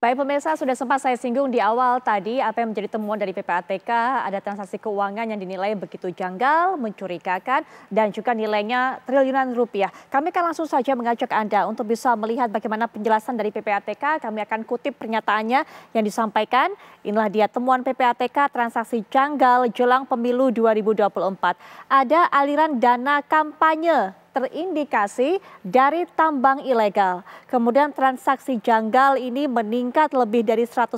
Baik pemirsa, sudah sempat saya singgung di awal tadi apa yang menjadi temuan dari PPATK, ada transaksi keuangan yang dinilai begitu janggal, mencurigakan, dan juga nilainya triliunan rupiah. Kami akan langsung saja mengajak Anda untuk bisa melihat bagaimana penjelasan dari PPATK. Kami akan kutip pernyataannya yang disampaikan. Inilah dia temuan PPATK transaksi janggal jelang pemilu 2024. Ada aliran dana kampanye terindikasi dari tambang ilegal. Kemudian transaksi janggal ini meningkat lebih dari 100%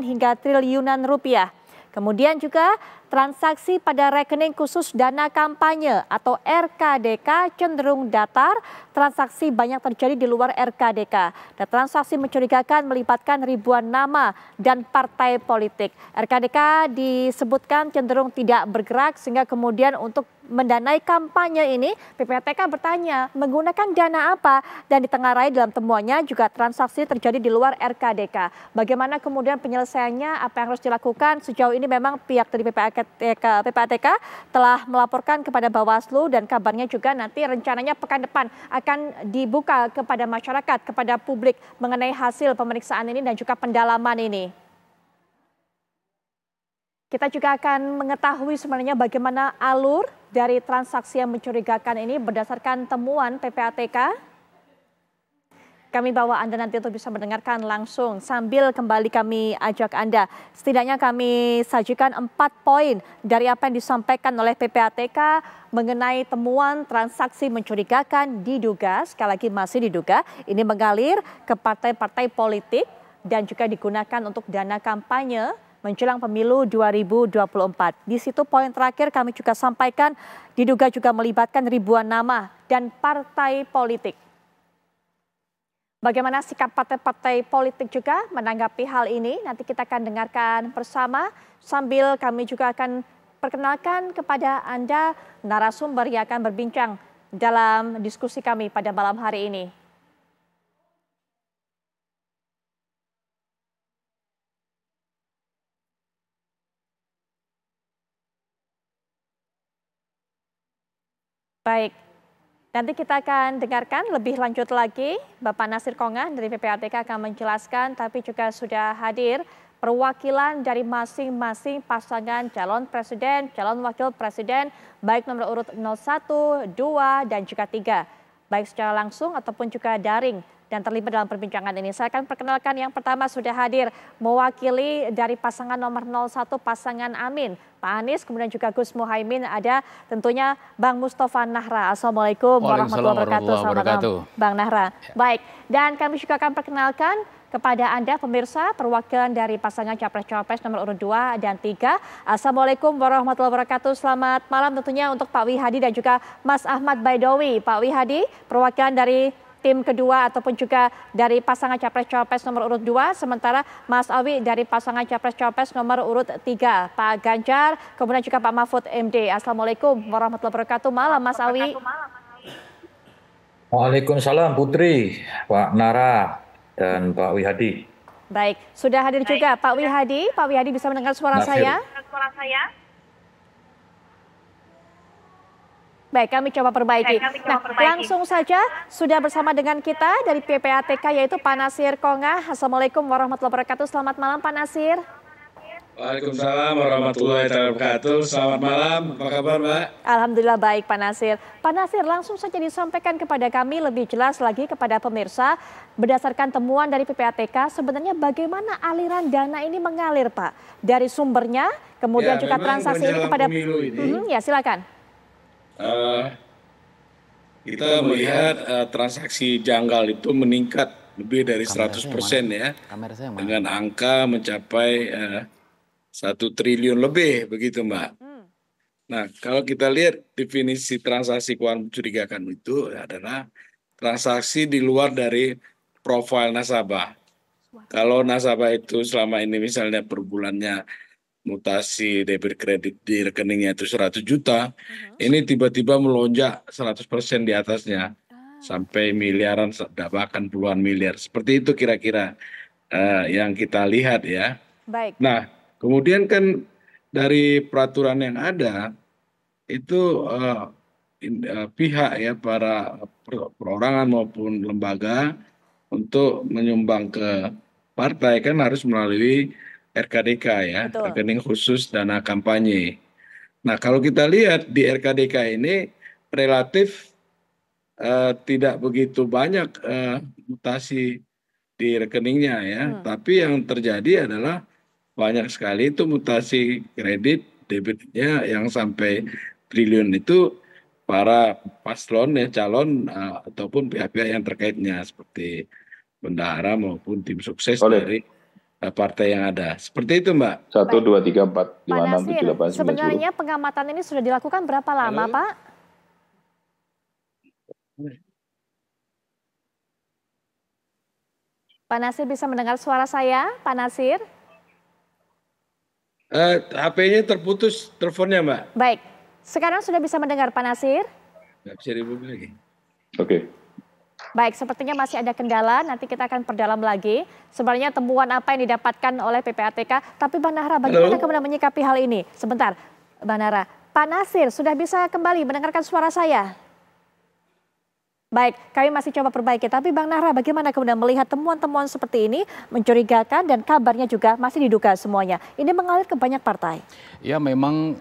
hingga triliunan rupiah. Kemudian juga transaksi pada rekening khusus dana kampanye atau RKDK cenderung datar, transaksi banyak terjadi di luar RKDK. Dan transaksi mencurigakan melibatkan ribuan nama dan partai politik. RKDK disebutkan cenderung tidak bergerak sehingga kemudian untuk mendanai kampanye ini, PPATK bertanya menggunakan dana apa, dan ditengarai dalam temuannya juga transaksi terjadi di luar RKDK. Bagaimana kemudian penyelesaiannya, apa yang harus dilakukan? Sejauh ini memang pihak dari PPATK telah melaporkan kepada Bawaslu dan kabarnya juga nanti rencananya pekan depan akan dibuka kepada masyarakat, kepada publik mengenai hasil pemeriksaan ini dan juga pendalaman ini. Kita juga akan mengetahui sebenarnya bagaimana alur dari transaksi yang mencurigakan ini berdasarkan temuan PPATK. Kami bawa Anda nanti untuk bisa mendengarkan langsung sambil kembali kami ajak Anda. Setidaknya kami sajikan 4 poin dari apa yang disampaikan oleh PPATK mengenai temuan transaksi mencurigakan diduga, sekali lagi masih diduga, ini mengalir ke partai-partai politik dan juga digunakan untuk dana kampanye menjelang pemilu 2024. Di situ poin terakhir kami juga sampaikan diduga juga melibatkan ribuan nama dan partai politik. Bagaimana sikap partai-partai politik juga menanggapi hal ini? Nanti kita akan dengarkan bersama sambil kami juga akan perkenalkan kepada Anda narasumber yang akan berbincang dalam diskusi kami pada malam hari ini. Baik, nanti kita akan dengarkan lebih lanjut lagi. Bapak Nasir Kongah dari PPATK akan menjelaskan, tapi juga sudah hadir perwakilan dari masing-masing pasangan calon presiden, calon wakil presiden, baik nomor urut 01, 2, dan juga 3. Baik secara langsung ataupun juga daring dan terlibat dalam perbincangan ini. Saya akan perkenalkan yang pertama sudah hadir mewakili dari pasangan nomor 01 pasangan Amin, Pak Anies, kemudian juga Gus Muhaimin, ada tentunya Bang Mustafa Nahra. Assalamualaikum warahmatullahi wabarakatuh. Selamat malam Bang Nahra. Baik, dan kami juga akan perkenalkan kepada Anda pemirsa perwakilan dari pasangan Capres-Cawapres nomor urut 2 dan 3. Assalamualaikum warahmatullahi wabarakatuh. Selamat malam tentunya untuk Pak Wihadi dan juga Mas Ahmad Baidowi. Pak Wihadi, perwakilan dari tim kedua ataupun juga dari pasangan Capres-Cawapres nomor urut 2, sementara Mas Awi dari pasangan Capres-Cawapres nomor urut 3. Pak Ganjar, kemudian juga Pak Mahfud MD. Assalamualaikum warahmatullahi wabarakatuh. Malam Mas Awi. Waalaikumsalam Putri, Pak Nara, dan Pak Wihadi. Baik, sudah hadir juga Pak Wihadi. Pak Wihadi bisa mendengar suara saya? Baik, kami coba perbaiki. Nah, langsung saja sudah bersama dengan kita dari PPATK yaitu Pak Nasir Kongah. Assalamualaikum warahmatullahi wabarakatuh. Selamat malam Pak Nasir. Waalaikumsalam warahmatullahi wabarakatuh. Selamat malam, apa kabar Mbak? Alhamdulillah baik Pak Nasir. Pak Nasir, langsung saja disampaikan kepada kami lebih jelas lagi kepada pemirsa berdasarkan temuan dari PPATK sebenarnya bagaimana aliran dana ini mengalir Pak? Dari sumbernya, kemudian juga transaksi ini kepada... ya silakan. Kita melihat transaksi janggal itu meningkat lebih dari 100% ya, dengan angka mencapai 1 triliun lebih begitu Mbak. Nah, kalau kita lihat definisi transaksi keuangan mencurigakan itu adalah transaksi di luar dari profil nasabah. Kalau nasabah itu selama ini misalnya per bulannya mutasi debit kredit di rekeningnya itu 100 juta, ini tiba-tiba melonjak 100% di atasnya, sampai miliaran, bahkan puluhan miliar. Seperti itu kira-kira yang kita lihat ya. Baik. Nah, kemudian kan dari peraturan yang ada, itu pihak ya, para perorangan maupun lembaga untuk menyumbang ke partai kan harus melalui RKDK ya, Betul. rekening khusus dana kampanye. Nah, kalau kita lihat di RKDK ini relatif tidak begitu banyak mutasi di rekeningnya ya, tapi yang terjadi adalah banyak sekali itu mutasi kredit debitnya yang sampai triliun itu para paslon ya calon ataupun pihak-pihak yang terkaitnya seperti bendahara maupun tim sukses dari partai yang ada. Seperti itu, Mbak. 1, 2, 3, 4, 5, Pak 6, 7, Nasir, 8, 9, 10. sebenarnya pengamatan ini sudah dilakukan berapa lama, Halo? Pak? Pak Nasir bisa mendengar suara saya, Pak Nasir? HP-nya terputus teleponnya, Mbak. Baik, sekarang sudah bisa mendengar Pak Nasir? Nggak bisa dihubungi lagi. Oke. Baik, sepertinya masih ada kendala, nanti kita akan perdalam lagi. Sebenarnya temuan apa yang didapatkan oleh PPATK, tapi Bang Nahra bagaimana kemudian menyikapi hal ini? Sebentar, Bang Nahra. Pak Nasir, sudah bisa kembali mendengarkan suara saya? Baik, kami masih coba perbaiki. Tapi Bang Nahra, bagaimana kemudian melihat temuan-temuan seperti ini mencurigakan dan kabarnya juga masih diduga semuanya. Ini mengalir ke banyak partai. Ya memang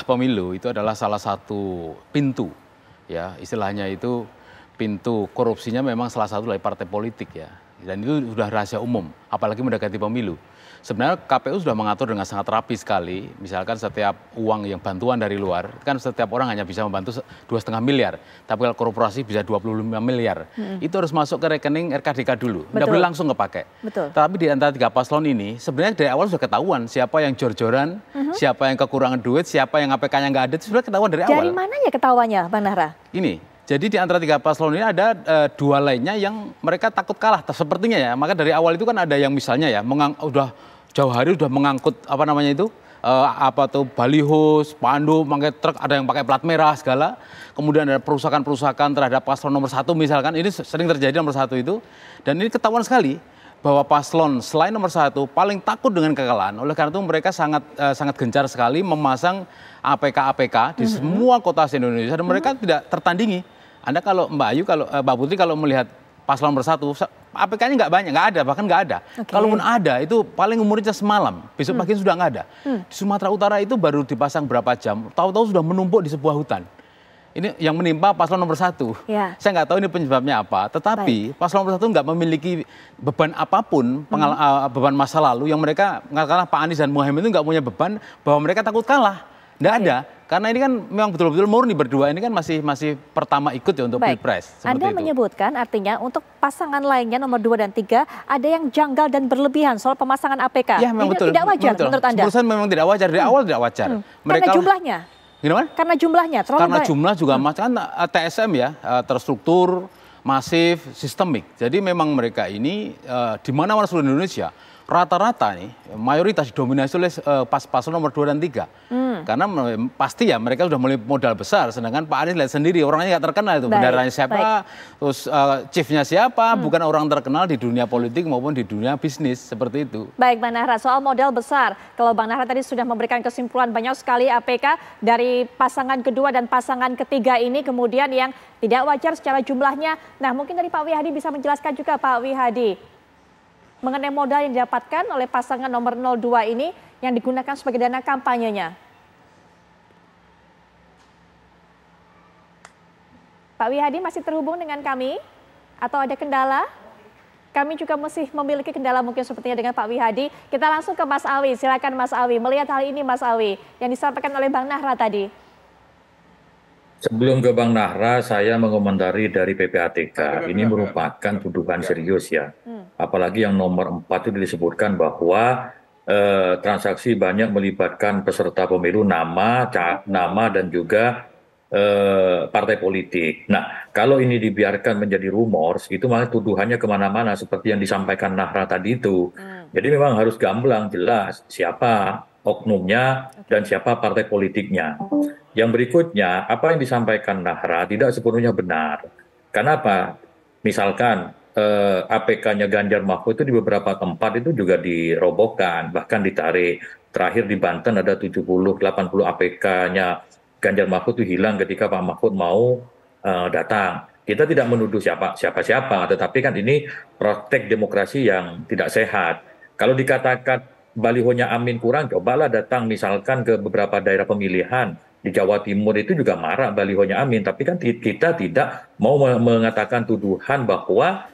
pemilu itu adalah salah satu pintu, ya istilahnya itu pintu korupsinya memang salah satu dari partai politik ya. Dan itu sudah rahasia umum, apalagi mendekati pemilu. Sebenarnya KPU sudah mengatur dengan sangat rapi sekali, misalkan setiap uang yang bantuan dari luar, kan setiap orang hanya bisa membantu 2,5 miliar, tapi kalau korporasi bisa 25 miliar. Itu harus masuk ke rekening RKDK dulu, tidak boleh langsung kepake. Betul. Tapi di antara 3 paslon ini, sebenarnya dari awal sudah ketahuan siapa yang jor-joran, siapa yang kekurangan duit, siapa yang APK-nya nggak ada, itu sudah ketahuan dari awal. Dari mananya ketahuannya, Bang Nahra? Ini, jadi di antara 3 paslon ini ada 2 lainnya yang mereka takut kalah, sepertinya ya. Maka dari awal itu kan ada yang misalnya ya, udah jauh hari udah mengangkut apa namanya itu, baliho, spanduk, pakai truk, ada yang pakai plat merah segala. Kemudian ada perusakan-perusakan terhadap paslon nomor 1 misalkan, ini sering terjadi nomor 1 itu. Dan ini ketahuan sekali bahwa paslon selain nomor 1 paling takut dengan kekalahan. Oleh karena itu mereka sangat gencar sekali memasang APK-APK di semua kota se-Indonesia dan mereka tidak tertandingi. Anda kalau Mbak Ayu, kalau Mbak Putri kalau melihat paslon nomor 1, APK-nya nggak banyak, nggak ada, bahkan nggak ada. Kalaupun ada, itu paling umurnya semalam, besok pagi sudah nggak ada. Di Sumatera Utara itu baru dipasang berapa jam, tahu-tahu sudah menumpuk di sebuah hutan. Ini yang menimpa paslon nomor 1. Ya. Saya nggak tahu ini penyebabnya apa, tetapi paslon nomor 1 nggak memiliki beban apapun, beban masa lalu yang mereka katakanlah Pak Anies dan Muhaimin itu nggak punya beban bahwa mereka takut kalah. Nggak ada, karena ini kan memang betul-betul murni berdua, ini kan masih pertama ikut ya untuk Pilpres. Anda menyebutkan artinya untuk pasangan lainnya nomor 2 dan 3 ada yang janggal dan berlebihan soal pemasangan APK. Ya, memang betul, tidak wajar menurut Anda? 10% memang tidak wajar, dari awal tidak wajar. Karena jumlahnya? Gimana? Karena jumlahnya terlalu Karena banyak. jumlah juga kan TSM ya, terstruktur, masif, sistemik. Jadi memang mereka ini di mana-mana seluruh Indonesia rata-rata nih mayoritas didominasi oleh paslon nomor 2 dan 3. Karena pasti ya mereka sudah mulai modal besar, sedangkan Pak Anies lihat sendiri orangnya nggak terkenal itu, bendaranya siapa, terus chiefnya siapa, bukan orang terkenal di dunia politik maupun di dunia bisnis, seperti itu. Baik Bang Nahra, soal modal besar, kalau Bang Nahra tadi sudah memberikan kesimpulan banyak sekali APK dari pasangan kedua dan pasangan ketiga ini kemudian yang tidak wajar secara jumlahnya. Nah mungkin dari Pak Wihadi bisa menjelaskan juga Pak Wihadi mengenai modal yang didapatkan oleh pasangan nomor 02 ini yang digunakan sebagai dana kampanyenya. Pak Wihadi masih terhubung dengan kami atau ada kendala? Kami juga masih memiliki kendala mungkin sepertinya dengan Pak Wihadi. Kita langsung ke Mas Awi, silakan Mas Awi. Melihat hal ini Mas Awi yang disampaikan oleh Bang Nahra tadi. Sebelum ke Bang Nahra, saya mengomentari dari PPATK. Ini merupakan tuduhan serius ya. Apalagi yang nomor 4 itu disebutkan bahwa transaksi banyak melibatkan peserta pemilu, nama dan juga partai politik. Nah, kalau ini dibiarkan menjadi rumors, itu malah tuduhannya kemana-mana seperti yang disampaikan Nahra tadi itu. Jadi memang harus gamblang jelas siapa oknumnya dan siapa partai politiknya. Yang berikutnya, apa yang disampaikan Nahra tidak sepenuhnya benar. Kenapa? Misalkan APK-nya Ganjar Mahfud itu di beberapa tempat itu juga dirobohkan, bahkan ditarik. Terakhir di Banten ada 70-80 APK-nya Ganjar Mahfud itu hilang ketika Pak Mahfud mau datang. Kita tidak menuduh siapa-siapa, tetapi kan ini praktek demokrasi yang tidak sehat. Kalau dikatakan balihonya Amin kurang, cobalah datang misalkan ke beberapa daerah pemilihan di Jawa Timur itu juga marak balihonya Amin. Tapi kan kita tidak mau mengatakan tuduhan bahwa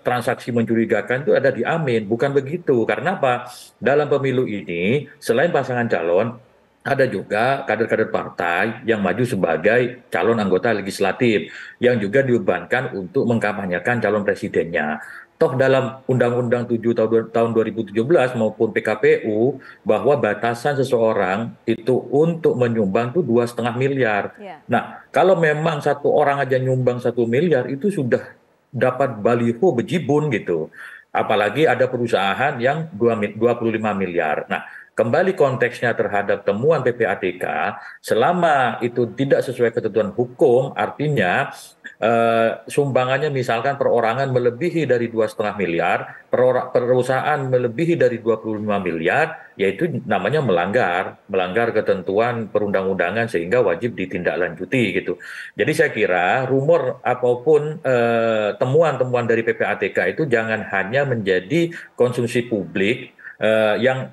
transaksi mencurigakan itu ada di Amin. Bukan begitu. Karena apa? Dalam pemilu ini, selain pasangan calon, ada juga kader-kader partai yang maju sebagai calon anggota legislatif yang juga dibebankan untuk mengkampanyekan calon presidennya. Toh dalam Undang-Undang 7 tahun 2017 maupun PKPU bahwa batasan seseorang itu untuk menyumbang itu 2,5 miliar. Nah, kalau memang satu orang aja nyumbang 1 miliar itu sudah dapat baliho bejibun gitu. Apalagi ada perusahaan yang 25 miliar. Nah, kembali konteksnya terhadap temuan PPATK, selama itu tidak sesuai ketentuan hukum, artinya sumbangannya misalkan perorangan melebihi dari 2,5 miliar, perusahaan melebihi dari 25 miliar, yaitu namanya melanggar ketentuan perundang-undangan sehingga wajib ditindaklanjuti gitu. Jadi saya kira rumor apapun temuan-temuan dari PPATK itu jangan hanya menjadi konsumsi publik yang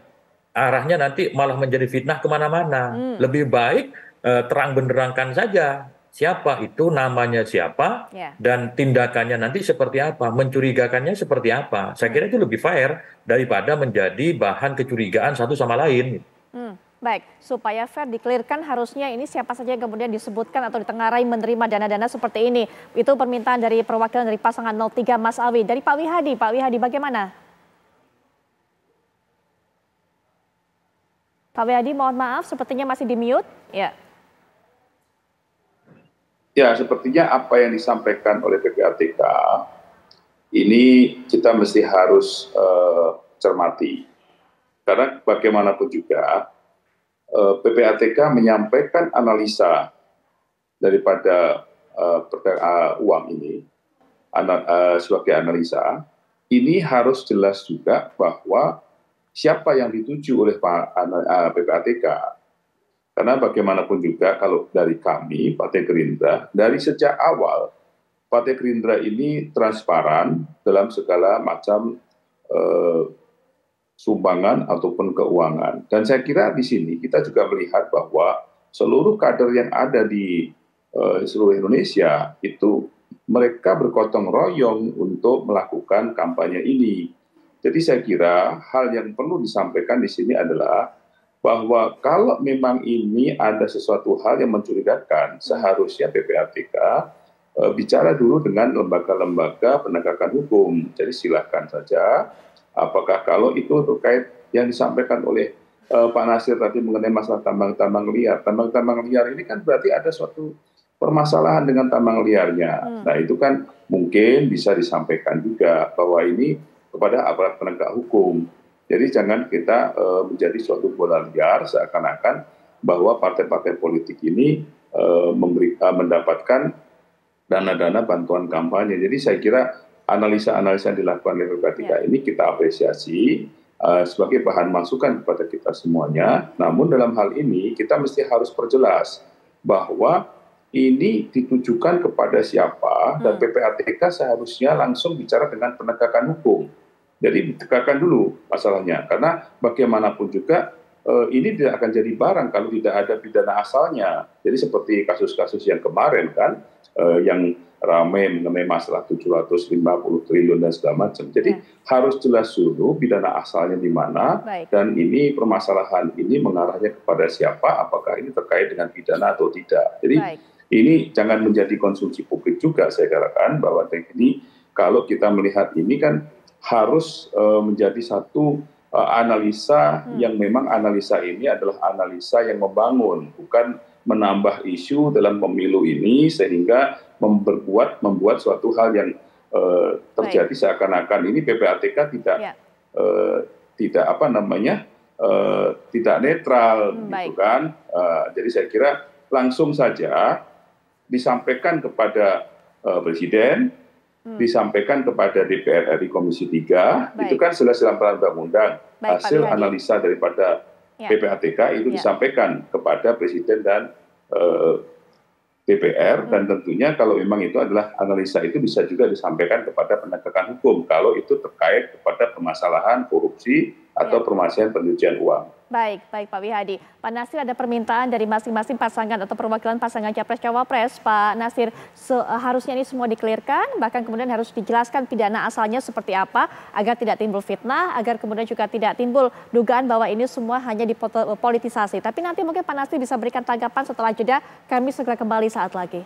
arahnya nanti malah menjadi fitnah kemana-mana. Lebih baik terang benderangkan saja siapa itu, namanya siapa, dan tindakannya nanti seperti apa, mencurigakannya seperti apa. Saya kira itu lebih fair daripada menjadi bahan kecurigaan satu sama lain. Baik, supaya fair dikelirkan harusnya ini siapa saja yang kemudian disebutkan atau ditengarai menerima dana-dana seperti ini. Itu permintaan dari perwakilan dari pasangan 03 Mas Awi. Dari Pak Wihadi bagaimana? Pak Wihadi, mohon maaf, sepertinya masih di mute. Ya, sepertinya apa yang disampaikan oleh PPATK ini kita mesti harus cermati. Karena bagaimanapun juga PPATK menyampaikan analisa daripada uang ini sebagai analisa, ini harus jelas juga bahwa siapa yang dituju oleh PPATK. Karena bagaimanapun juga kalau dari kami, Partai Gerindra, dari sejak awal, Partai Gerindra ini transparan dalam segala macam sumbangan ataupun keuangan. Dan saya kira di sini kita juga melihat bahwa seluruh kader yang ada di seluruh Indonesia itu mereka bergotong royong untuk melakukan kampanye ini. Jadi saya kira hal yang perlu disampaikan di sini adalah bahwa kalau memang ini ada sesuatu hal yang mencurigakan, seharusnya PPATK bicara dulu dengan lembaga-lembaga penegakan hukum. Jadi silakan saja, apakah kalau itu terkait yang disampaikan oleh Pak Nasir tadi mengenai masalah tambang-tambang liar. Tambang-tambang liar ini kan berarti ada suatu permasalahan dengan tambang liarnya. Nah itu kan mungkin bisa disampaikan juga bahwa ini kepada aparat penegak hukum. Jadi jangan kita menjadi suatu bola liar seakan-akan bahwa partai-partai politik ini mendapatkan dana-dana bantuan kampanye. Jadi saya kira analisa-analisa yang dilakukan oleh PPATK ini kita apresiasi sebagai bahan masukan kepada kita semuanya. Namun dalam hal ini kita mesti harus perjelas bahwa ini ditujukan kepada siapa dan PPATK seharusnya langsung bicara dengan penegakan hukum. Jadi ditegakkan dulu masalahnya, karena bagaimanapun juga ini tidak akan jadi barang kalau tidak ada pidana asalnya. Jadi seperti kasus-kasus yang kemarin kan, yang ramai mengenai masalah 750 triliun dan segala macam. Jadi harus jelas dulu pidana asalnya di mana, dan ini permasalahan ini mengarahnya kepada siapa, apakah ini terkait dengan pidana atau tidak. Jadi ini jangan menjadi konsumsi publik juga, saya katakan bahwa ini kalau kita melihat ini kan harus menjadi satu analisa yang memang analisa ini adalah analisa yang membangun, bukan menambah isu dalam pemilu ini sehingga membuat suatu hal yang terjadi seakan-akan ini PPATK tidak apa namanya tidak netral, gitu kan? Jadi saya kira langsung saja disampaikan kepada Presiden, disampaikan kepada DPR RI Komisi 3, itu kan jelas dalam undang-undang. Hasil analisa daripada PPATK itu disampaikan kepada Presiden dan DPR, dan tentunya kalau memang itu adalah analisa itu bisa juga disampaikan kepada penegakan hukum kalau itu terkait kepada permasalahan korupsi atau permasalahan pencucian uang. Baik Pak Wihadi. Pak Nasir, ada permintaan dari masing-masing pasangan atau perwakilan pasangan Capres-Cawapres. Pak Nasir, seharusnya ini semua dikelirkan, bahkan kemudian harus dijelaskan pidana asalnya seperti apa, agar tidak timbul fitnah, agar kemudian juga tidak timbul dugaan bahwa ini semua hanya dipolitisasi. Tapi nanti mungkin Pak Nasir bisa berikan tanggapan setelah jeda, kami segera kembali saat lagi.